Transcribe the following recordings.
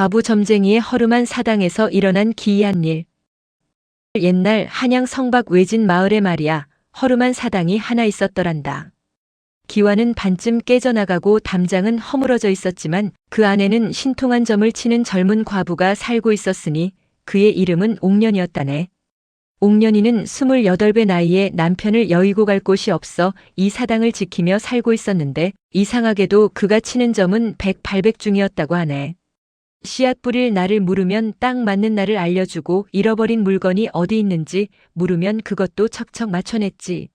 과부 점쟁이의 허름한 사당에서 일어난 기이한 일. 옛날 한양 성박 외진 마을에 말이야 허름한 사당이 하나 있었더란다. 기와는 반쯤 깨져나가고 담장은 허물어져 있었지만 그 안에는 신통한 점을 치는 젊은 과부가 살고 있었으니 그의 이름은 옥년이었다네. 옥년이는 28배 나이에 남편을 여의고 갈 곳이 없어 이 사당을 지키며 살고 있었는데 이상하게도 그가 치는 점은 100~800중이었다고 하네. 씨앗 뿌릴 날을 물으면 딱 맞는 날을 알려주고 잃어버린 물건이 어디 있는지 물으면 그것도 척척 맞춰냈지.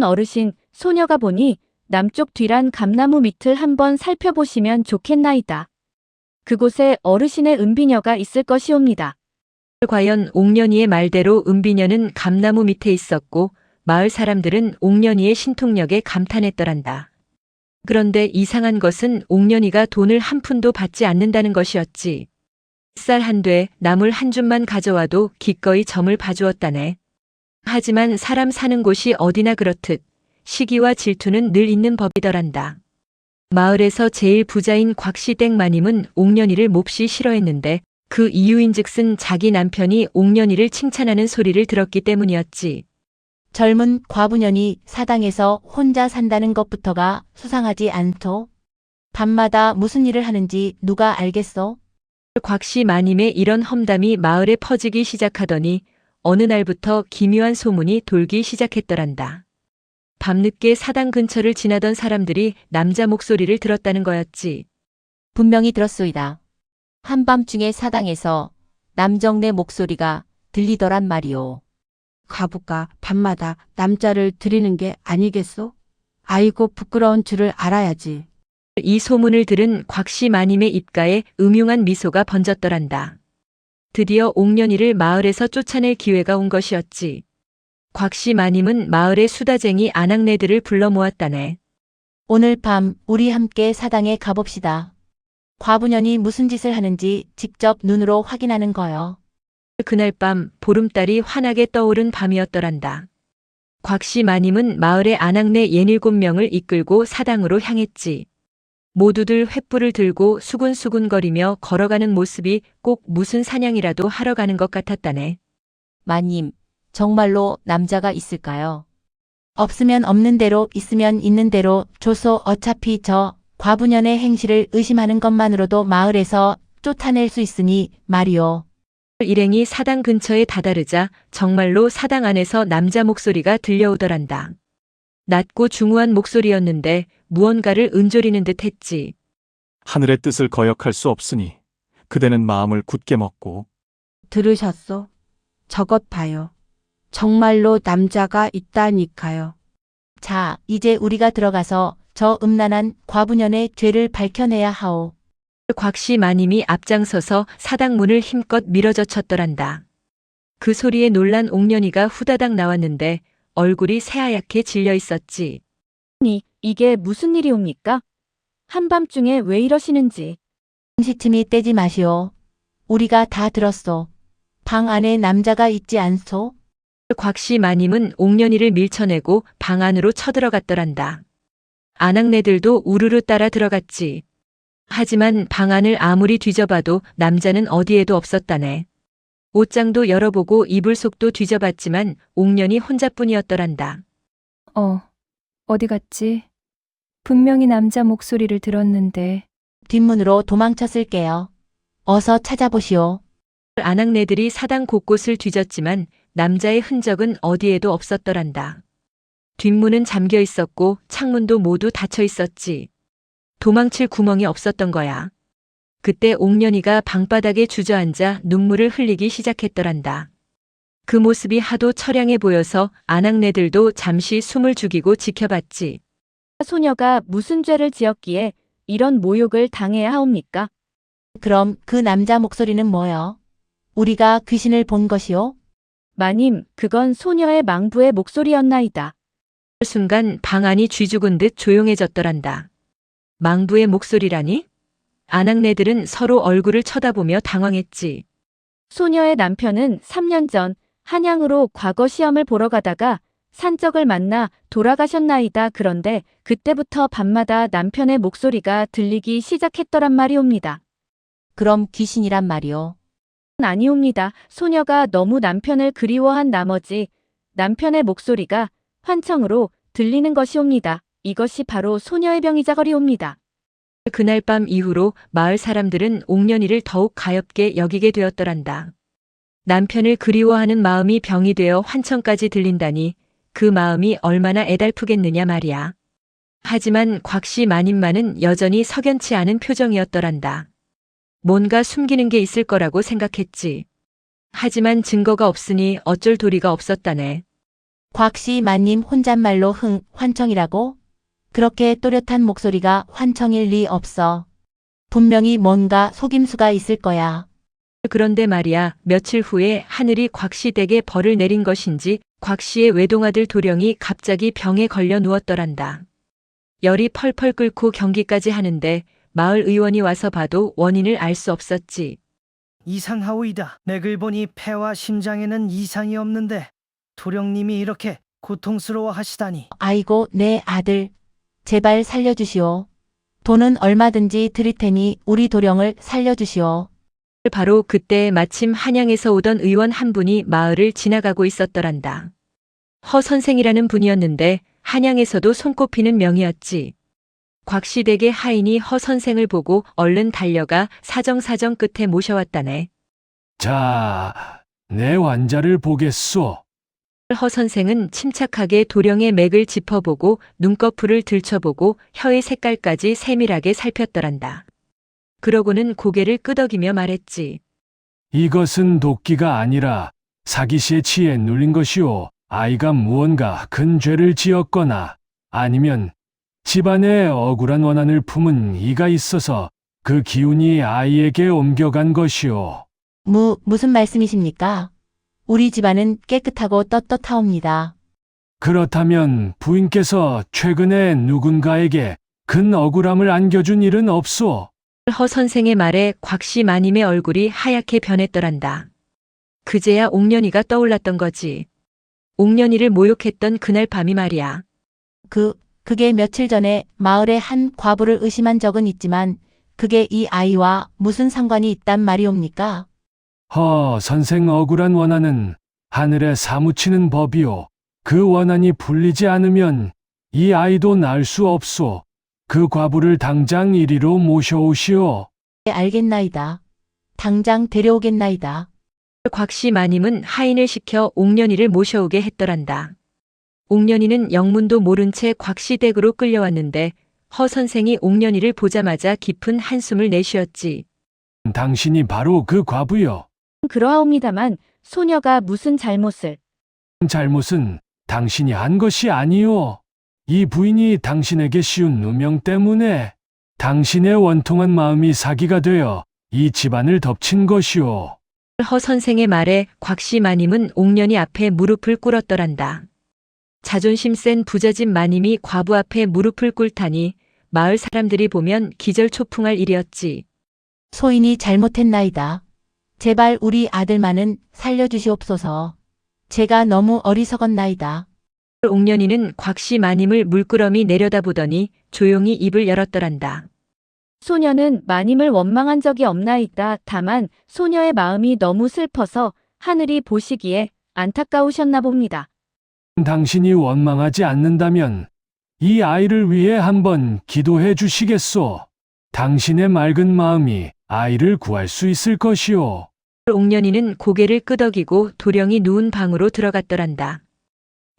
어르신, 소녀가 보니 남쪽 뒤란 감나무 밑을 한번 살펴보시면 좋겠나이다. 그곳에 어르신의 은비녀가 있을 것이옵니다. 과연 옥년이의 말대로 은비녀는 감나무 밑에 있었고 마을 사람들은 옥년이의 신통력에 감탄했더란다. 그런데 이상한 것은 옥년이가 돈을 한 푼도 받지 않는다는 것이었지. 쌀 한 돼, 나물 한 줌만 가져와도 기꺼이 점을 봐주었다네. 하지만 사람 사는 곳이 어디나 그렇듯 시기와 질투는 늘 있는 법이더란다. 마을에서 제일 부자인 곽씨 마님은 옥년이를 몹시 싫어했는데 그 이유인즉슨 자기 남편이 옥년이를 칭찬하는 소리를 들었기 때문이었지. 젊은 과부년이 사당에서 혼자 산다는 것부터가 수상하지 않소? 밤마다 무슨 일을 하는지 누가 알겠소? 곽씨 마님의 이런 험담이 마을에 퍼지기 시작하더니 어느 날부터 기묘한 소문이 돌기 시작했더란다. 밤늦게 사당 근처를 지나던 사람들이 남자 목소리를 들었다는 거였지. 분명히 들었소이다. 한밤중에 사당에서 남정네 목소리가 들리더란 말이오. 과부가 밤마다 남자를 들이는 게 아니겠소? 아이고 부끄러운 줄을 알아야지. 이 소문을 들은 곽씨 마님의 입가에 음흉한 미소가 번졌더란다. 드디어 옥년이를 마을에서 쫓아낼 기회가 온 것이었지. 곽씨 마님은 마을의 수다쟁이 아낙네들을 불러 모았다네. 오늘 밤 우리 함께 사당에 가봅시다. 과부년이 무슨 짓을 하는지 직접 눈으로 확인하는 거요. 그날 밤 보름달이 환하게 떠오른 밤이었더란다. 곽씨 마님은 마을의 아낙네 67명을 이끌고 사당으로 향했지. 모두들 횃불을 들고 수군수군거리며 걸어가는 모습이 꼭 무슨 사냥이라도 하러 가는 것 같았다네. 마님, 정말로 남자가 있을까요? 없으면 없는 대로 있으면 있는 대로 줘서 어차피 저 과부년의 행실을 의심하는 것만으로도 마을에서 쫓아낼 수 있으니 말이오. 일행이 사당 근처에 다다르자 정말로 사당 안에서 남자 목소리가 들려오더란다. 낮고 중후한 목소리였는데 무언가를 은조리는 듯 했지. 하늘의 뜻을 거역할 수 없으니 그대는 마음을 굳게 먹고. 들으셨소? 저것 봐요. 정말로 남자가 있다니까요. 자, 이제 우리가 들어가서 저 음란한 과부년의 죄를 밝혀내야 하오. 곽씨 마님이 앞장서서 사당 문을 힘껏 밀어젖혔더란다. 그 소리에 놀란 옥년이가 후다닥 나왔는데 얼굴이 새하얗게 질려 있었지. 이게 무슨 일이옵니까? 한밤중에 왜 이러시는지. 시침이 떼지 마시오. 우리가 다 들었소. 방 안에 남자가 있지 않소? 곽씨 마님은 옥년이를 밀쳐내고 방 안으로 쳐들어갔더란다. 아낙네들도 우르르 따라 들어갔지. 하지만 방 안을 아무리 뒤져봐도 남자는 어디에도 없었다네. 옷장도 열어보고 이불 속도 뒤져봤지만 옥년이 혼자뿐이었더란다. 어디 갔지? 분명히 남자 목소리를 들었는데. 뒷문으로 도망쳤을게요. 어서 찾아보시오. 아낙네들이 사당 곳곳을 뒤졌지만 남자의 흔적은 어디에도 없었더란다. 뒷문은 잠겨 있었고 창문도 모두 닫혀 있었지. 도망칠 구멍이 없었던 거야. 그때 옥년이가 방바닥에 주저앉아 눈물을 흘리기 시작했더란다. 그 모습이 하도 처량해 보여서 아낙네들도 잠시 숨을 죽이고 지켜봤지. 소녀가 무슨 죄를 지었기에 이런 모욕을 당해야 하옵니까? 그럼 그 남자 목소리는 뭐요? 우리가 귀신을 본 것이요? 마님, 그건 소녀의 망부의 목소리였나이다. 그 순간 방 안이 쥐죽은 듯 조용해졌더란다. 망부의 목소리라니? 아낙네들은 서로 얼굴을 쳐다보며 당황했지. 소녀의 남편은 3년 전 한양으로 과거 시험을 보러 가다가 산적을 만나 돌아가셨나이다. 그런데 그때부터 밤마다 남편의 목소리가 들리기 시작했더란 말이옵니다. 그럼 귀신이란 말이오. 아니옵니다. 소녀가 너무 남편을 그리워한 나머지 남편의 목소리가 환청으로 들리는 것이옵니다. 이것이 바로 소녀의 병이자거리옵니다. 그날 밤 이후로 마을 사람들은 옥년이를 더욱 가엾게 여기게 되었더란다. 남편을 그리워하는 마음이 병이 되어 환청까지 들린다니 그 마음이 얼마나 애달프겠느냐 말이야. 하지만 곽씨 마님만은 여전히 석연치 않은 표정이었더란다. 뭔가 숨기는 게 있을 거라고 생각했지. 하지만 증거가 없으니 어쩔 도리가 없었다네. 곽씨 마님 혼잣말로 환청이라고? 그렇게 또렷한 목소리가 환청일 리 없어. 분명히 뭔가 속임수가 있을 거야. 그런데 말이야, 며칠 후에 하늘이 곽씨 댁에 벌을 내린 것인지 곽씨의 외동아들 도령이 갑자기 병에 걸려 누웠더란다. 열이 펄펄 끓고 경기까지 하는데 마을 의원이 와서 봐도 원인을 알 수 없었지. 이상하오이다. 맥을 보니 폐와 심장에는 이상이 없는데 도령님이 이렇게 고통스러워 하시다니. 아이고, 내 아들. 제발 살려주시오. 돈은 얼마든지 드릴 테니 우리 도령을 살려주시오. 바로 그때 마침 한양에서 오던 의원 한 분이 마을을 지나가고 있었더란다. 허 선생이라는 분이었는데 한양에서도 손꼽히는 명이었지. 곽씨 댁의 하인이 허 선생을 보고 얼른 달려가 사정사정 끝에 모셔왔다네. 자, 내 환자를 보겠소. 허 선생은 침착하게 도령의 맥을 짚어보고 눈꺼풀을 들춰보고 혀의 색깔까지 세밀하게 살폈더란다. 그러고는 고개를 끄덕이며 말했지. 이것은 도끼가 아니라 사기시에 취해 눌린 것이오. 아이가 무언가 큰 죄를 지었거나 아니면 집안에 억울한 원한을 품은 이가 있어서 그 기운이 아이에게 옮겨간 것이오. 무슨 말씀이십니까? 우리 집안은 깨끗하고 떳떳하옵니다. 그렇다면 부인께서 최근에 누군가에게 큰 억울함을 안겨준 일은 없소? 허 선생의 말에 곽씨 마님의 얼굴이 하얗게 변했더란다. 그제야 옥년이가 떠올랐던 거지. 옥년이를 모욕했던 그날 밤이 말이야. 그게 며칠 전에 마을에 한 과부를 의심한 적은 있지만 그게 이 아이와 무슨 상관이 있단 말이옵니까? 허 선생 억울한 원한은 하늘에 사무치는 법이오. 그 원한이 풀리지 않으면 이 아이도 날 수 없소. 그 과부를 당장 이리로 모셔오시오. 알겠나이다. 당장 데려오겠나이다. 곽씨 마님은 하인을 시켜 옥년이를 모셔오게 했더란다. 옥년이는 영문도 모른 채 곽씨 댁으로 끌려왔는데 허 선생이 옥년이를 보자마자 깊은 한숨을 내쉬었지. 당신이 바로 그 과부요. 그러하옵니다만 소녀가 무슨 잘못을. 잘못은 당신이 한 것이 아니오. 이 부인이 당신에게 씌운 누명 때문에 당신의 원통한 마음이 사기가 되어 이 집안을 덮친 것이오. 허 선생의 말에 곽씨 마님은 옥년이 앞에 무릎을 꿇었더란다. 자존심 센 부잣집 마님이 과부 앞에 무릎을 꿇다니 마을 사람들이 보면 기절초풍할 일이었지. 소인이 잘못했나이다. 제발 우리 아들만은 살려주시옵소서. 제가 너무 어리석었나이다. 옥년이는 곽씨 마님을 물끄러미 내려다보더니 조용히 입을 열었더란다. 소녀는 마님을 원망한 적이 없나이다. 다만 소녀의 마음이 너무 슬퍼서 하늘이 보시기에 안타까우셨나 봅니다. 당신이 원망하지 않는다면 이 아이를 위해 한번 기도해 주시겠소. 당신의 맑은 마음이 아이를 구할 수 있을 것이오. 옥년이는 고개를 끄덕이고 도령이 누운 방으로 들어갔더란다.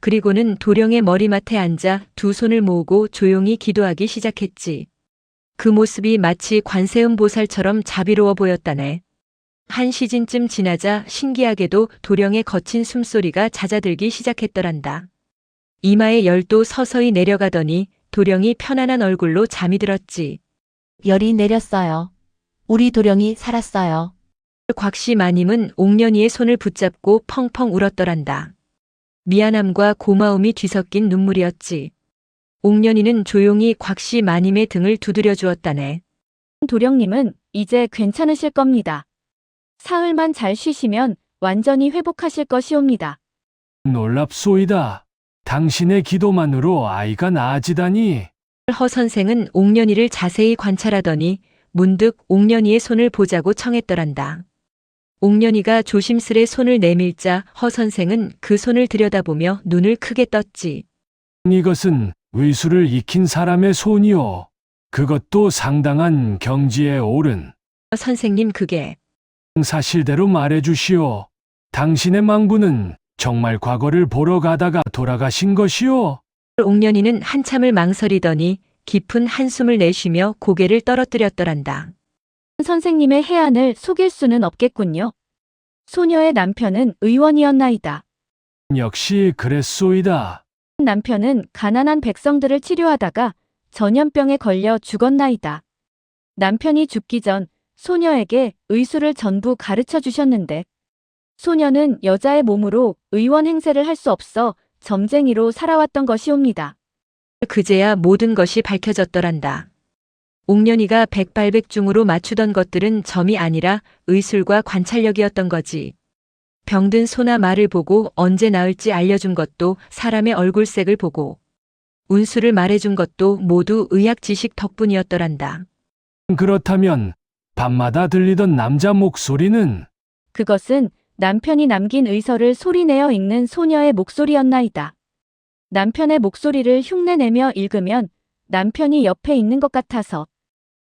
그리고는 도령의 머리맡에 앉아 두 손을 모으고 조용히 기도하기 시작했지. 그 모습이 마치 관세음 보살처럼 자비로워 보였다네. 한 시즌쯤 지나자 신기하게도 도령의 거친 숨소리가 잦아들기 시작했더란다. 이마에 열도 서서히 내려가더니 도령이 편안한 얼굴로 잠이 들었지. 열이 내렸어요. 우리 도령이 살았어요. 곽씨 마님은 옥년이의 손을 붙잡고 펑펑 울었더란다. 미안함과 고마움이 뒤섞인 눈물이었지. 옥년이는 조용히 곽씨 마님의 등을 두드려 주었다네. 도령님은 이제 괜찮으실 겁니다. 사흘만 잘 쉬시면 완전히 회복하실 것이옵니다. 놀랍소이다. 당신의 기도만으로 아이가 나아지다니. 허 선생은 옥년이를 자세히 관찰하더니 문득 옥년이의 손을 보자고 청했더란다. 옥년이가 조심스레 손을 내밀자 허 선생은 그 손을 들여다보며 눈을 크게 떴지. 이것은 의술을 익힌 사람의 손이요. 그것도 상당한 경지에 오른. 선생님 그게 사실대로 말해주시오. 당신의 망부는 정말 과거를 보러 가다가 돌아가신 것이오? 옥년이는 한참을 망설이더니 깊은 한숨을 내쉬며 고개를 떨어뜨렸더란다. 선생님의 해안을 속일 수는 없겠군요. 소녀의 남편은 의원이었나이다. 역시 그랬소이다. 남편은 가난한 백성들을 치료하다가 전염병에 걸려 죽었나이다. 남편이 죽기 전 소녀에게 의술을 전부 가르쳐 주셨는데 소녀는 여자의 몸으로 의원 행세를 할 수 없어 점쟁이로 살아왔던 것이옵니다. 그제야 모든 것이 밝혀졌더란다. 옥년이가 백발백중으로 맞추던 것들은 점이 아니라 의술과 관찰력이었던 거지. 병든 소나 말을 보고 언제 나을지 알려준 것도 사람의 얼굴색을 보고 운수를 말해준 것도 모두 의학 지식 덕분이었더란다. 그렇다면 밤마다 들리던 남자 목소리는 그것은 남편이 남긴 의서를 소리내어 읽는 소녀의 목소리였나이다. 남편의 목소리를 흉내내며 읽으면 남편이 옆에 있는 것 같아서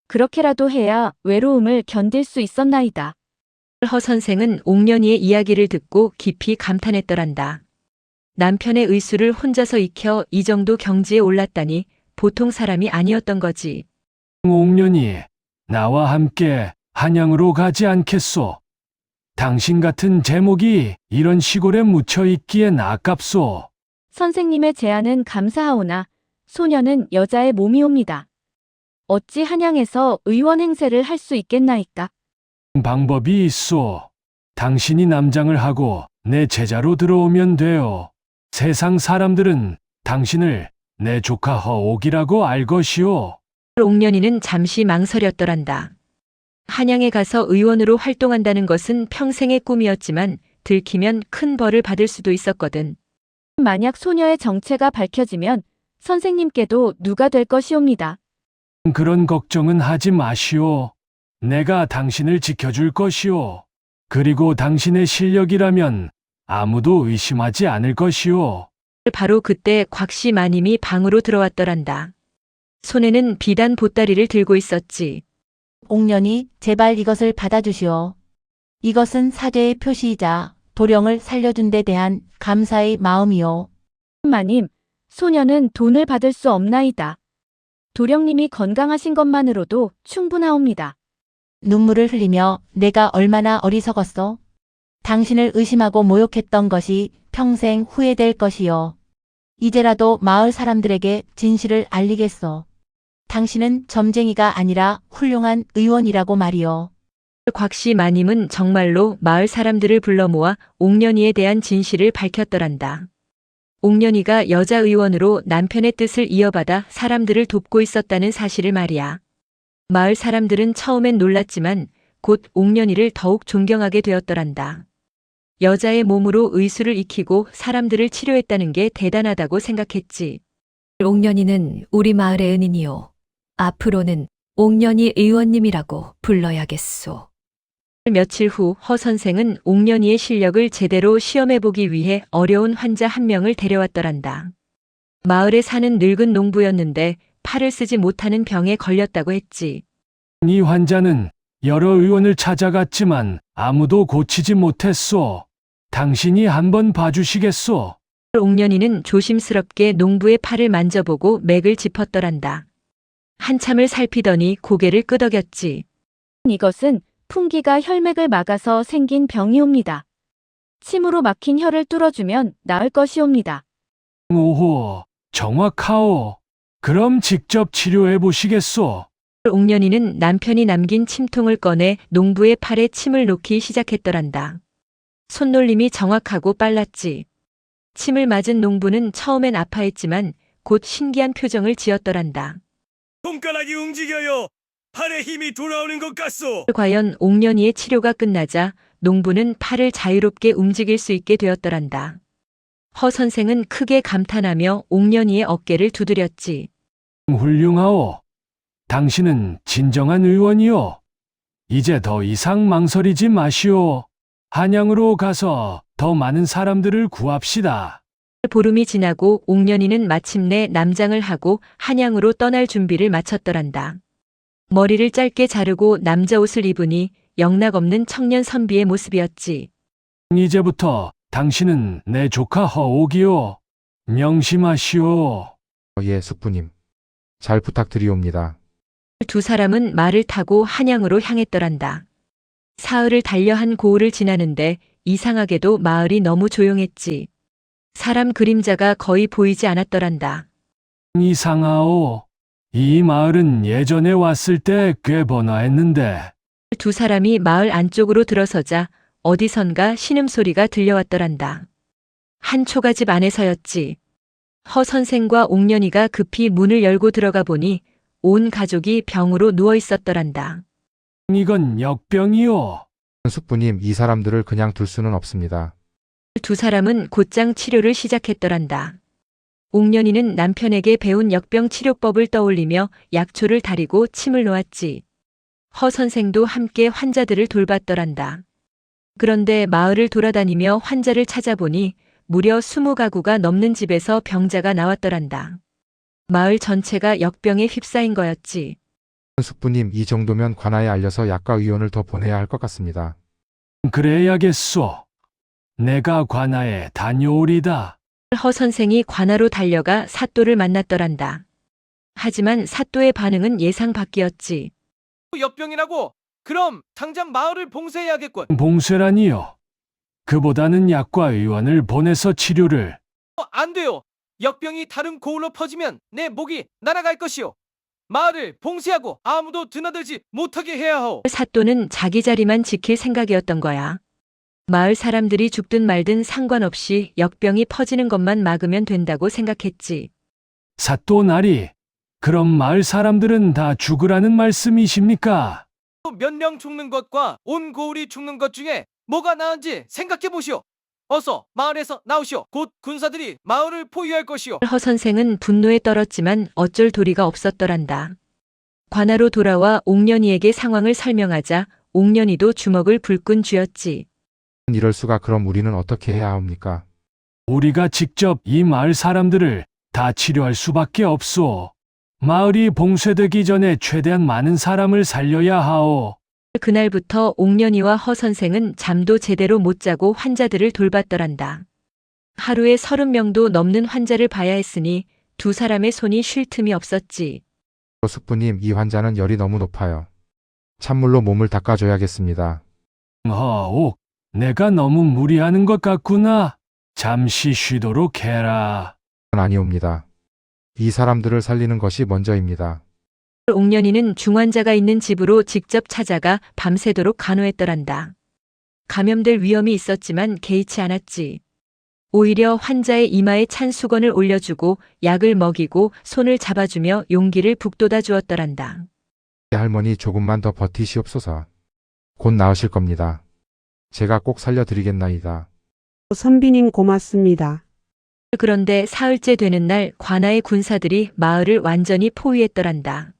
그렇게라도 해야 외로움을 견딜 수 있었나이다. 허 선생은 옥년이의 이야기를 듣고 깊이 감탄했더란다. 남편의 의술을 혼자서 익혀 이 정도 경지에 올랐다니 보통 사람이 아니었던 거지. 옥년이 나와 함께 한양으로 가지 않겠소? 당신 같은 제목이 이런 시골에 묻혀 있기엔 아깝소. 선생님의 제안은 감사하오나 소녀는 여자의 몸이옵니다. 어찌 한양에서 의원 행세를 할 수 있겠나이까? 방법이 있소. 당신이 남장을 하고 내 제자로 들어오면 돼요. 세상 사람들은 당신을 내 조카 허옥이라고 알 것이오. 옥년이는 잠시 망설였더란다. 한양에 가서 의원으로 활동한다는 것은 평생의 꿈이었지만 들키면 큰 벌을 받을 수도 있었거든. 만약 소녀의 정체가 밝혀지면 선생님께도 누가 될 것이옵니다. 그런 걱정은 하지 마시오. 내가 당신을 지켜줄 것이오. 그리고 당신의 실력이라면 아무도 의심하지 않을 것이오. 바로 그때 곽씨 마님이 방으로 들어왔더란다. 손에는 비단 보따리를 들고 있었지. 옥년이 제발 이것을 받아주시오. 이것은 사죄의 표시이자 도령을 살려준 데 대한 감사의 마음이요. 마님, 소녀는 돈을 받을 수 없나이다. 도령님이 건강하신 것만으로도 충분하옵니다. 눈물을 흘리며 내가 얼마나 어리석었소. 당신을 의심하고 모욕했던 것이 평생 후회될 것이요. 이제라도 마을 사람들에게 진실을 알리겠소. 당신은 점쟁이가 아니라 훌륭한 의원이라고 말이요. 곽씨 마님은 정말로 마을 사람들을 불러 모아 옥년이에 대한 진실을 밝혔더란다. 옥년이가 여자 의원으로 남편의 뜻을 이어받아 사람들을 돕고 있었다는 사실을 말이야. 마을 사람들은 처음엔 놀랐지만 곧 옥년이를 더욱 존경하게 되었더란다. 여자의 몸으로 의술을 익히고 사람들을 치료했다는 게 대단하다고 생각했지. 옥년이는 우리 마을의 은인이요. 앞으로는 옥년이 의원님이라고 불러야겠소. 며칠 후 허 선생은 옥년이의 실력을 제대로 시험해보기 위해 어려운 환자 한 명을 데려왔더란다. 마을에 사는 늙은 농부였는데 팔을 쓰지 못하는 병에 걸렸다고 했지. 이 환자는 여러 의원을 찾아갔지만 아무도 고치지 못했소. 당신이 한번 봐주시겠소? 옥년이는 조심스럽게 농부의 팔을 만져보고 맥을 짚었더란다. 한참을 살피더니 고개를 끄덕였지. 이것은 풍기가 혈맥을 막아서 생긴 병이옵니다. 침으로 막힌 혀를 뚫어주면 나을 것이옵니다. 오호, 정확하오. 그럼 직접 치료해 보시겠소? 옥년이는 남편이 남긴 침통을 꺼내 농부의 팔에 침을 놓기 시작했더란다. 손놀림이 정확하고 빨랐지. 침을 맞은 농부는 처음엔 아파했지만 곧 신기한 표정을 지었더란다. 손가락이 움직여요. 팔에 힘이 돌아오는 것 같소. 과연 옥년이의 치료가 끝나자 농부는 팔을 자유롭게 움직일 수 있게 되었더란다. 허 선생은 크게 감탄하며 옥년이의 어깨를 두드렸지. 훌륭하오. 당신은 진정한 의원이요. 이제 더 이상 망설이지 마시오. 한양으로 가서 더 많은 사람들을 구합시다. 보름이 지나고 옥년이는 마침내 남장을 하고 한양으로 떠날 준비를 마쳤더란다. 머리를 짧게 자르고 남자 옷을 입으니 영락없는 청년 선비의 모습이었지. 이제부터 당신은 내 조카 허옥이요. 명심하시오. 예, 숙부님. 잘 부탁드리옵니다. 두 사람은 말을 타고 한양으로 향했더란다. 사흘을 달려 한 고을을 지나는데 이상하게도 마을이 너무 조용했지. 사람 그림자가 거의 보이지 않았더란다. 이상하오. 이 마을은 예전에 왔을 때 꽤 번화했는데 두 사람이 마을 안쪽으로 들어서자 어디선가 신음소리가 들려왔더란다. 한 초가집 안에서였지. 허 선생과 옥년이가 급히 문을 열고 들어가 보니 온 가족이 병으로 누워 있었더란다. 이건 역병이요. 숙부님, 이 사람들을 그냥 둘 수는 없습니다. 두 사람은 곧장 치료를 시작했더란다. 옥년이는 남편에게 배운 역병 치료법을 떠올리며 약초를 다리고 침을 놓았지. 허 선생도 함께 환자들을 돌봤더란다. 그런데 마을을 돌아다니며 환자를 찾아보니 무려 20가구가 넘는 집에서 병자가 나왔더란다. 마을 전체가 역병에 휩싸인 거였지. 숙부님, 이 정도면 관아에 알려서 약과 의원을 더 보내야 할 것 같습니다. 그래야겠소. 내가 관아에 다녀오리다. 허 선생이 관아로 달려가 사또를 만났더란다. 하지만 사또의 반응은 예상 밖이었지. 역병이라고? 그럼 당장 마을을 봉쇄해야겠군. 봉쇄라니요. 그보다는 약과 의원을 보내서 치료를. 안 돼요. 역병이 다른 고을로 퍼지면 내 목이 날아갈 것이오. 마을을 봉쇄하고 아무도 드나들지 못하게 해야 하오. 사또는 자기 자리만 지킬 생각이었던 거야. 마을 사람들이 죽든 말든 상관없이 역병이 퍼지는 것만 막으면 된다고 생각했지. 사또 나리. 그럼 마을 사람들은 다 죽으라는 말씀이십니까? 몇 명 죽는 것과 온 고을이 죽는 것 중에 뭐가 나은지 생각해 보시오. 어서 마을에서 나오시오. 곧 군사들이 마을을 포위할 것이오. 허 선생은 분노에 떨었지만 어쩔 도리가 없었더란다. 관아로 돌아와 옥년이에게 상황을 설명하자 옥년이도 주먹을 불끈 쥐었지. 이럴 수가. 그럼 우리는 어떻게 해야 합니까? 우리가 직접 이 마을 사람들을 다 치료할 수밖에 없소. 마을이 봉쇄되기 전에 최대한 많은 사람을 살려야 하오. 그날부터 옥년이와 허 선생은 잠도 제대로 못 자고 환자들을 돌봤더란다. 하루에 30명도 넘는 환자를 봐야 했으니 두 사람의 손이 쉴 틈이 없었지. 숙부님, 이 환자는 열이 너무 높아요. 찬물로 몸을 닦아줘야겠습니다. 허옥, 내가 너무 무리하는 것 같구나. 잠시 쉬도록 해라. 아니옵니다. 이 사람들을 살리는 것이 먼저입니다. 옥년이는 중환자가 있는 집으로 직접 찾아가 밤새도록 간호했더란다. 감염될 위험이 있었지만 개의치 않았지. 오히려 환자의 이마에 찬 수건을 올려주고 약을 먹이고 손을 잡아주며 용기를 북돋아 주었더란다. 할머니, 조금만 더 버티시옵소서. 곧 나으실 겁니다. 제가 꼭 살려드리겠나이다. 선비님 고맙습니다. 그런데 사흘째 되는 날 관아의 군사들이 마을을 완전히 포위했더란다.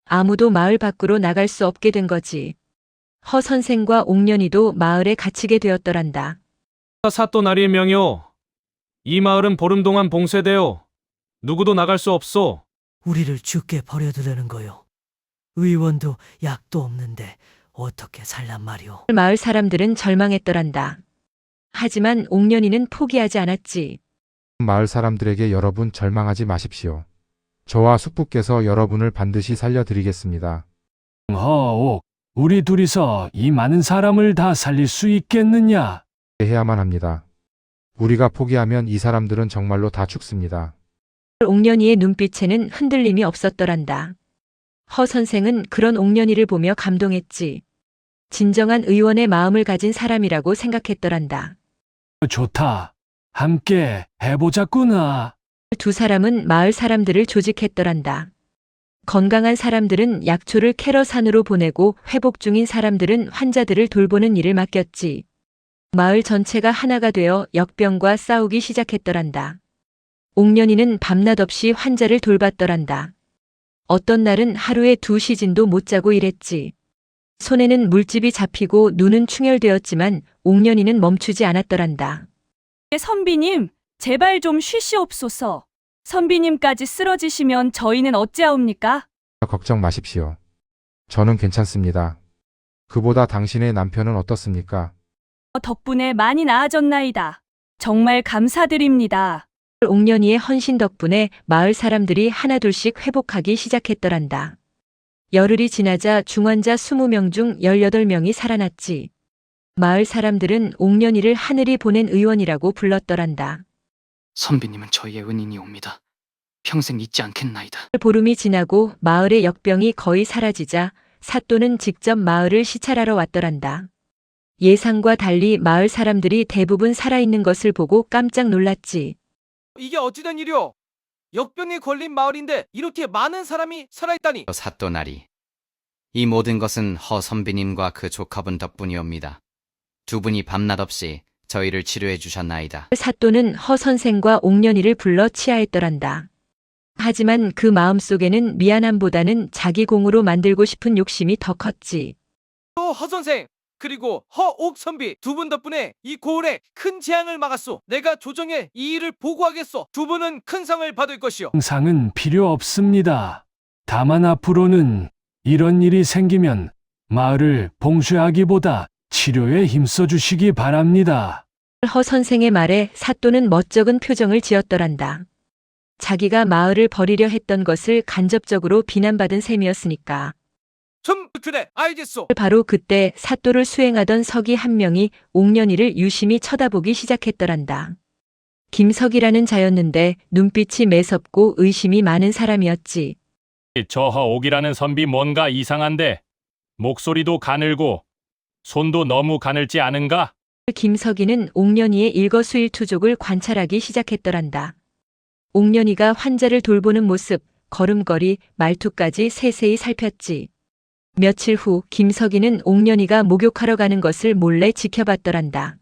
아무도 마을 밖으로 나갈 수 없게 된 거지. 허 선생과 옥년이도 마을에 갇히게 되었더란다. 사또 나리의 명이오. 이 마을은 보름 동안 봉쇄되어 누구도 나갈 수 없소. 우리를 죽게 버려두려는 거요. 의원도 약도 없는데 어떻게 살란 말이오. 마을 사람들은 절망했더란다. 하지만 옥년이는 포기하지 않았지. 마을 사람들에게 여러분 절망하지 마십시오. 저와 숙부께서 여러분을 반드시 살려드리겠습니다. 허옥, 우리 둘이서 이 많은 사람을 다 살릴 수 있겠느냐? 해야만 합니다. 우리가 포기하면 이 사람들은 정말로 다 죽습니다. 옥년이의 눈빛에는 흔들림이 없었더란다. 허 선생은 그런 옥년이를 보며 감동했지. 진정한 의원의 마음을 가진 사람이라고 생각했더란다. 좋다. 함께 해보자꾸나. 두 사람은 마을 사람들을 조직했더란다. 건강한 사람들은 약초를 캐러 산으로 보내고 회복 중인 사람들은 환자들을 돌보는 일을 맡겼지. 마을 전체가 하나가 되어 역병과 싸우기 시작했더란다. 옥년이는 밤낮 없이 환자를 돌봤더란다. 어떤 날은 하루에 2시즌도 못 자고 일했지. 손에는 물집이 잡히고 눈은 충혈되었지만 옥년이는 멈추지 않았더란다. 선비님, 제발 좀 쉬시옵소서. 선비님까지 쓰러지시면 저희는 어찌하옵니까? 걱정 마십시오. 저는 괜찮습니다. 그보다 당신의 남편은 어떻습니까? 덕분에 많이 나아졌나이다. 정말 감사드립니다. 옥년이의 헌신 덕분에 마을 사람들이 하나둘씩 회복하기 시작했더란다. 열흘이 지나자 중환자 20명 중 18명이 살아났지. 마을 사람들은 옥년이를 하늘이 보낸 의원이라고 불렀더란다. 선비님은 저희의 은인이옵니다. 평생 잊지 않겠나이다. 보름이 지나고 마을의 역병이 거의 사라지자 사또는 직접 마을을 시찰하러 왔더란다. 예상과 달리 마을 사람들이 대부분 살아있는 것을 보고 깜짝 놀랐지. 이게 어찌된 일이오? 역병에 걸린 마을인데 이렇게 많은 사람이 살아있다니. 사또나리, 이 모든 것은 허 선비님과 그 조카분 덕분이옵니다. 두 분이 밤낮 없이 저희를 치료해 주셨나이다. 사또는 허 선생과 옥년이를 불러 치하했더란다. 하지만 그 마음속에는 미안함보다는 자기 공으로 만들고 싶은 욕심이 더 컸지. 또 허선생 그리고 허옥 선비 두 분 덕분에 이 고을에 큰 재앙을 막았소. 내가 조정에 이 일을 보고하겠소. 두 분은 큰 상을 받을 것이오. 상은 필요 없습니다. 다만 앞으로는 이런 일이 생기면 마을을 봉쇄하기보다 치료에 힘써 주시기 바랍니다. 허 선생의 말에 사또는 멋쩍은 표정을 지었더란다. 자기가 마을을 버리려 했던 것을 간접적으로 비난받은 셈이었으니까. 좀 그래 알겠소. 바로 그때 사또를 수행하던 서기 한 명이 옥년이를 유심히 쳐다보기 시작했더란다. 김석이라는 자였는데 눈빛이 매섭고 의심이 많은 사람이었지. 저 허옥이라는 선비 뭔가 이상한데 목소리도 가늘고 손도 너무 가늘지 않은가? 김석이는 옥년이의 일거수일투족을 관찰하기 시작했더란다. 옥년이가 환자를 돌보는 모습, 걸음걸이, 말투까지 세세히 살폈지. 며칠 후 김석이는 옥년이가 목욕하러 가는 것을 몰래 지켜봤더란다.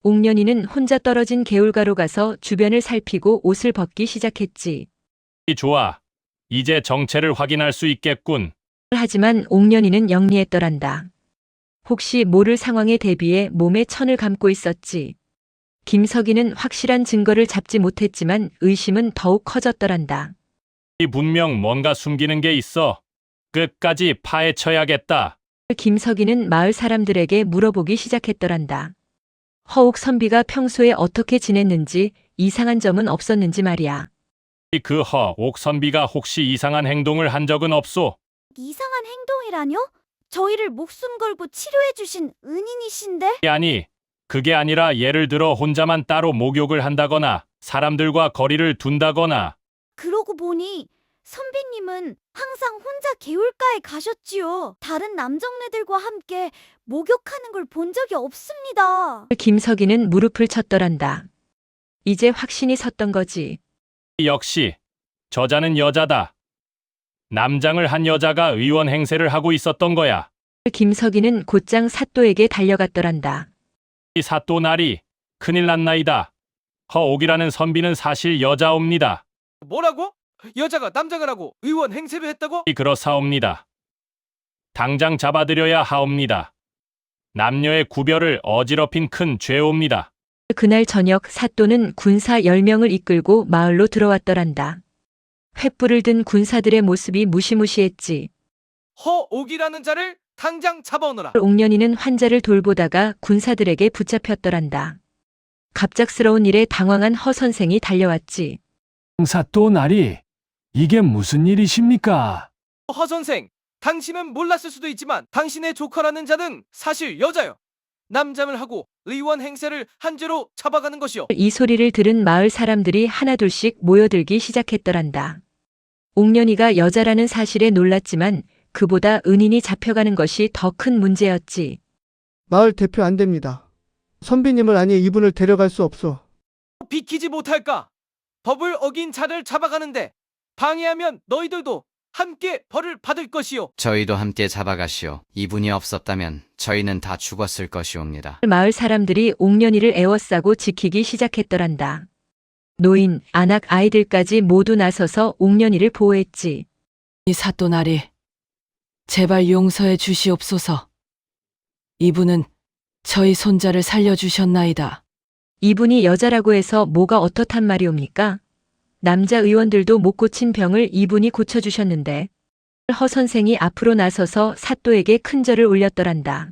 옥년이는 혼자 떨어진 개울가로 가서 주변을 살피고 옷을 벗기 시작했지. 좋아. 이제 정체를 확인할 수 있겠군. 하지만 옥년이는 영리했더란다. 혹시 모를 상황에 대비해 몸에 천을 감고 있었지. 김석이는 확실한 증거를 잡지 못했지만 의심은 더욱 커졌더란다. 분명 뭔가 숨기는 게 있어. 끝까지 파헤쳐야겠다. 김석이는 마을 사람들에게 물어보기 시작했더란다. 허옥 선비가 평소에 어떻게 지냈는지, 이상한 점은 없었는지 말이야. 그 허옥 선비가 혹시 이상한 행동을 한 적은 없소? 이상한 행동이라뇨? 저희를 목숨 걸고 치료해 주신 은인이신데? 아니, 그게 아니라 예를 들어 혼자만 따로 목욕을 한다거나 사람들과 거리를 둔다거나. 그러고 보니 선비님은 항상 혼자 개울가에 가셨지요. 다른 남정네들과 함께 목욕하는 걸 본 적이 없습니다. 김석이는 무릎을 쳤더란다. 이제 확신이 섰던 거지. 역시 저자는 여자다. 남장을 한 여자가 의원 행세를 하고 있었던 거야. 김석이는 곧장 사또에게 달려갔더란다. 이 사또 나리, 큰일 났나이다. 허옥이라는 선비는 사실 여자옵니다. 뭐라고? 여자가 남장을 하고 의원 행세를 했다고? 그렇사옵니다. 당장 잡아들여야 하옵니다. 남녀의 구별을 어지럽힌 큰 죄옵니다. 그날 저녁 사또는 군사 10명을 이끌고 마을로 들어왔더란다. 횃불을 든 군사들의 모습이 무시무시했지. 허옥이라는 자를 당장 잡아오너라. 옥년이는 환자를 돌보다가 군사들에게 붙잡혔더란다. 갑작스러운 일에 당황한 허 선생이 달려왔지. 사또 나리, 이게 무슨 일이십니까? 허 선생, 당신은 몰랐을 수도 있지만 당신의 조카라는 자는 사실 여자요. 남장을 하고 의원 행세를 한 죄로 잡아가는 것이요. 이 소리를 들은 마을 사람들이 하나둘씩 모여들기 시작했더란다. 옥년이가 여자라는 사실에 놀랐지만 그보다 은인이 잡혀가는 것이 더 큰 문제였지. 마을 대표 안 됩니다. 선비님을 아니 이분을 데려갈 수 없소. 비키지 못할까? 법을 어긴 자를 잡아가는데 방해하면 너희들도 함께 벌을 받을 것이요. 저희도 함께 잡아가시오. 이분이 없었다면 저희는 다 죽었을 것이옵니다. 마을 사람들이 옥년이를 에워싸고 지키기 시작했더란다. 노인, 안악 아이들까지 모두 나서서 옥년이를 보호했지. 이 사또나리, 제발 용서해 주시옵소서. 이분은 저희 손자를 살려주셨나이다. 이분이 여자라고 해서 뭐가 어떻단 말이옵니까? 남자 의원들도 못 고친 병을 이분이 고쳐주셨는데 허 선생이 앞으로 나서서 사또에게 큰 절을 올렸더란다.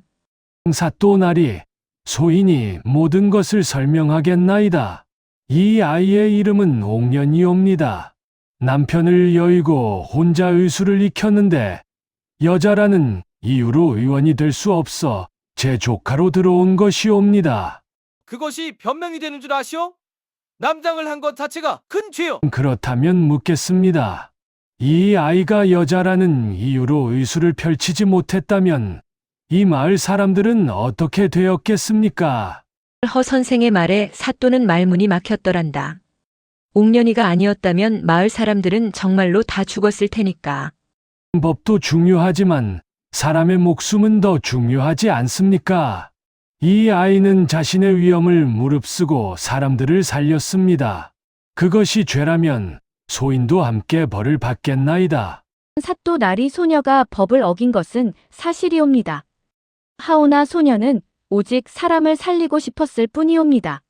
사또나리, 소인이 모든 것을 설명하겠나이다. 이 아이의 이름은 옥년이옵니다. 남편을 여의고 혼자 의수를 익혔는데 여자라는 이유로 의원이 될 수 없어 제 조카로 들어온 것이옵니다. 그것이 변명이 되는 줄 아시오? 남장을 한 것 자체가 큰 죄요. 그렇다면 묻겠습니다. 이 아이가 여자라는 이유로 의수를 펼치지 못했다면 이 마을 사람들은 어떻게 되었겠습니까? 허 선생의 말에 사또는 말문이 막혔더란다. 옥년이가 아니었다면 마을 사람들은 정말로 다 죽었을 테니까. 법도 중요하지만 사람의 목숨은 더 중요하지 않습니까? 이 아이는 자신의 위험을 무릅쓰고 사람들을 살렸습니다. 그것이 죄라면 소인도 함께 벌을 받겠나이다. 사또나리 소녀가 법을 어긴 것은 사실이옵니다. 하오나 소녀는 오직 사람을 살리고 싶었을 뿐이옵니다.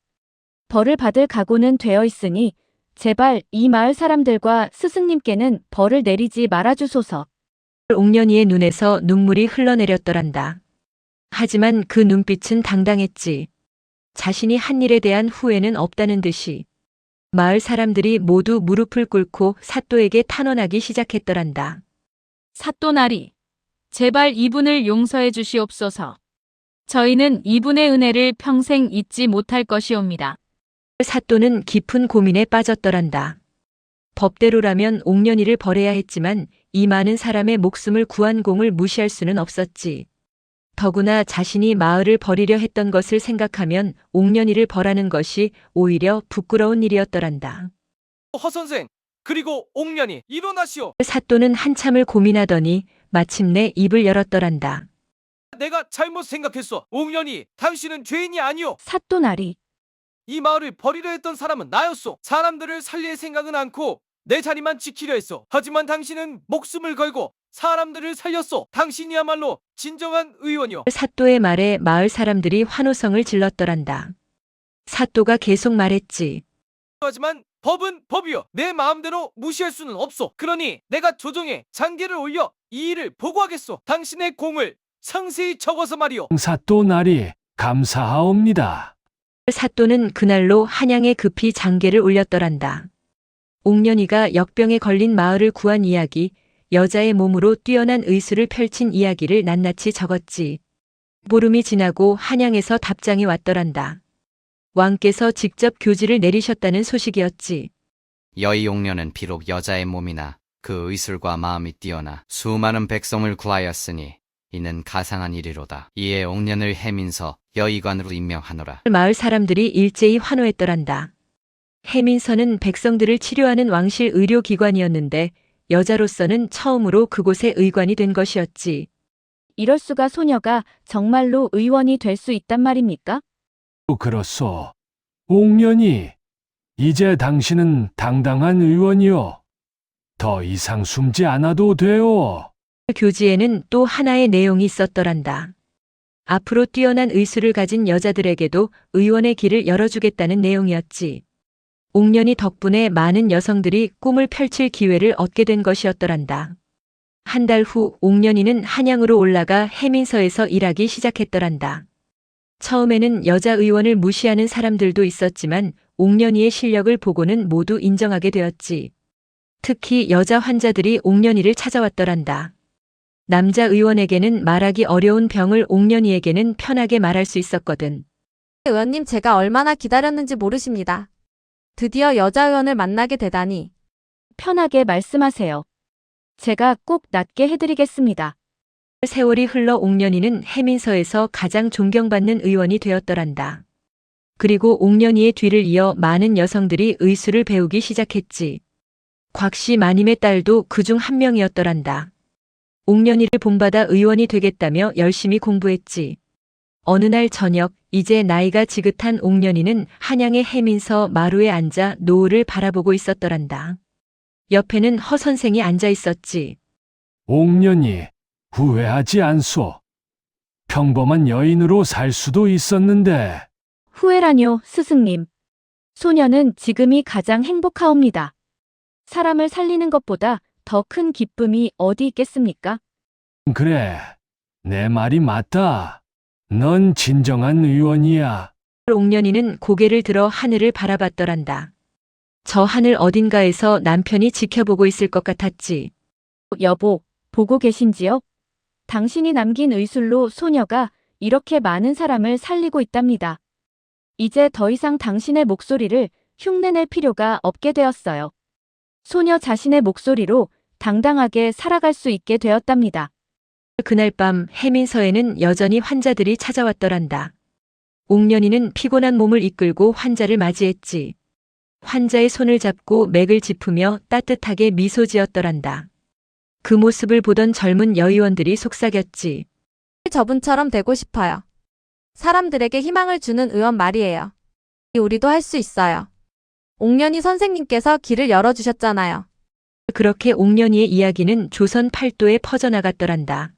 벌을 받을 각오는 되어 있으니 제발 이 마을 사람들과 스승님께는 벌을 내리지 말아주소서. 옥년이의 눈에서 눈물이 흘러내렸더란다. 하지만 그 눈빛은 당당했지. 자신이 한 일에 대한 후회는 없다는 듯이. 마을 사람들이 모두 무릎을 꿇고 사또에게 탄원하기 시작했더란다. 사또나리, 제발 이분을 용서해 주시옵소서. 저희는 이분의 은혜를 평생 잊지 못할 것이옵니다. 사또는 깊은 고민에 빠졌더란다. 법대로라면 옥년이를 벌해야 했지만 이 많은 사람의 목숨을 구한 공을 무시할 수는 없었지. 더구나 자신이 마을을 버리려 했던 것을 생각하면 옥년이를 벌하는 것이 오히려 부끄러운 일이었더란다. 허 선생, 그리고 옥년이 일어나시오. 사또는 한참을 고민하더니 마침내 입을 열었더란다. 내가 잘못 생각했어. 옥년이, 당신은 죄인이 아니오. 사또나리, 이 마을을 버리려 했던 사람은 나였소. 사람들을 살릴 생각은 않고 내 자리만 지키려 했어. 하지만 당신은 목숨을 걸고 사람들을 살렸소. 당신이야말로 진정한 의원이오. 사또의 말에 마을 사람들이 환호성을 질렀더란다. 사또가 계속 말했지. 하지만 법은 법이오. 내 마음대로 무시할 수는 없소. 그러니 내가 조정에 장계를 올려 이 일을 보고하겠소. 당신의 공을 상세히 적어서 말이오. 사또나리, 감사하옵니다. 사또는 그날로 한양에 급히 장계를 올렸더란다. 옥년이가 역병에 걸린 마을을 구한 이야기, 여자의 몸으로 뛰어난 의수를 펼친 이야기를 낱낱이 적었지. 보름이 지나고 한양에서 답장이 왔더란다. 왕께서 직접 교지를 내리셨다는 소식이었지. 여의 옥년은 비록 여자의 몸이나 그 의술과 마음이 뛰어나 수많은 백성을 구하였으니 이는 가상한 일이로다. 이에 옥년을 해민서 여의관으로 임명하노라. 마을 사람들이 일제히 환호했더란다. 해민서는 백성들을 치료하는 왕실 의료기관이었는데 여자로서는 처음으로 그곳의 의관이 된 것이었지. 이럴 수가 소녀가 정말로 의원이 될 수 있단 말입니까? 그렇소. 옥년이, 이제 당신은 당당한 의원이요. 더 이상 숨지 않아도 돼요. 교지에는 또 하나의 내용이 있었더란다. 앞으로 뛰어난 의술을 가진 여자들에게도 의원의 길을 열어주겠다는 내용이었지. 옥년이 덕분에 많은 여성들이 꿈을 펼칠 기회를 얻게 된 것이었더란다. 한 달 후 옥년이는 한양으로 올라가 해민서에서 일하기 시작했더란다. 처음에는 여자 의원을 무시하는 사람들도 있었지만 옥년이의 실력을 보고는 모두 인정하게 되었지. 특히 여자 환자들이 옥년이를 찾아왔더란다. 남자 의원에게는 말하기 어려운 병을 옥년이에게는 편하게 말할 수 있었거든. 의원님, 제가 얼마나 기다렸는지 모르십니다. 드디어 여자 의원을 만나게 되다니. 편하게 말씀하세요. 제가 꼭 낫게 해드리겠습니다. 세월이 흘러 옥년이는 해민서에서 가장 존경받는 의원이 되었더란다. 그리고 옥년이의 뒤를 이어 많은 여성들이 의술을 배우기 시작했지. 곽씨 마님의 딸도 그중 한 명이었더란다. 옥년이를 본받아 의원이 되겠다며 열심히 공부했지. 어느 날 저녁, 이제 나이가 지긋한 옥년이는 한양의 해민서 마루에 앉아 노을을 바라보고 있었더란다. 옆에는 허 선생이 앉아 있었지. 옥년이 후회하지 않소. 평범한 여인으로 살 수도 있었는데. 후회라뇨, 스승님. 소녀는 지금이 가장 행복하옵니다. 사람을 살리는 것보다 더 큰 기쁨이 어디 있겠습니까? 그래, 내 말이 맞다. 넌 진정한 의원이야. 옥년이는 고개를 들어 하늘을 바라봤더란다. 저 하늘 어딘가에서 남편이 지켜보고 있을 것 같았지. 여보, 보고 계신지요? 당신이 남긴 의술로 소녀가 이렇게 많은 사람을 살리고 있답니다. 이제 더 이상 당신의 목소리를 흉내낼 필요가 없게 되었어요. 소녀 자신의 목소리로 당당하게 살아갈 수 있게 되었답니다. 그날 밤 해민서에는 여전히 환자들이 찾아왔더란다. 옥년이는 피곤한 몸을 이끌고 환자를 맞이했지. 환자의 손을 잡고 맥을 짚으며 따뜻하게 미소 지었더란다. 그 모습을 보던 젊은 여의원들이 속삭였지. 저분처럼 되고 싶어요. 사람들에게 희망을 주는 의원 말이에요. 우리도 할 수 있어요. 옥년이 선생님께서 길을 열어주셨잖아요. 그렇게 옥년이의 이야기는 조선 팔도에 퍼져나갔더란다.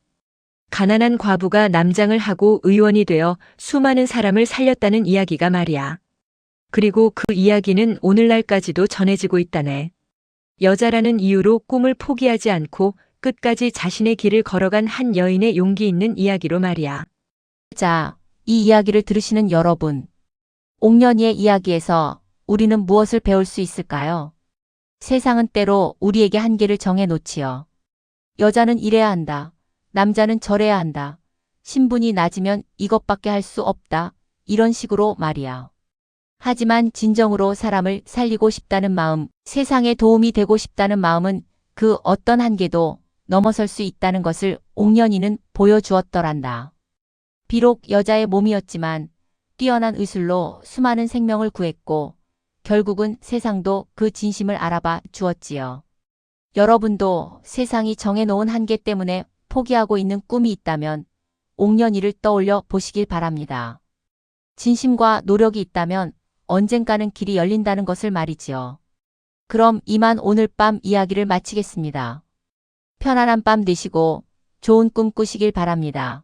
가난한 과부가 남장을 하고 의원이 되어 수많은 사람을 살렸다는 이야기가 말이야. 그리고 그 이야기는 오늘날까지도 전해지고 있다네. 여자라는 이유로 꿈을 포기하지 않고 끝까지 자신의 길을 걸어간 한 여인의 용기 있는 이야기로 말이야. 자, 이 이야기를 들으시는 여러분. 옥년이의 이야기에서 우리는 무엇을 배울 수 있을까요? 세상은 때로 우리에게 한계를 정해 놓지요. 여자는 이래야 한다. 남자는 저래야 한다. 신분이 낮으면 이것밖에 할 수 없다. 이런 식으로 말이야. 하지만 진정으로 사람을 살리고 싶다는 마음, 세상에 도움이 되고 싶다는 마음은 그 어떤 한계도 넘어설 수 있다는 것을 옥년이는 보여주었더란다. 비록 여자의 몸이었지만 뛰어난 의술로 수많은 생명을 구했고 결국은 세상도 그 진심을 알아봐 주었지요. 여러분도 세상이 정해놓은 한계 때문에 포기하고 있는 꿈이 있다면 옥년이를 떠올려 보시길 바랍니다. 진심과 노력이 있다면 언젠가는 길이 열린다는 것을 말이지요. 그럼 이만 오늘 밤 이야기를 마치겠습니다. 편안한 밤 되시고 좋은 꿈 꾸시길 바랍니다.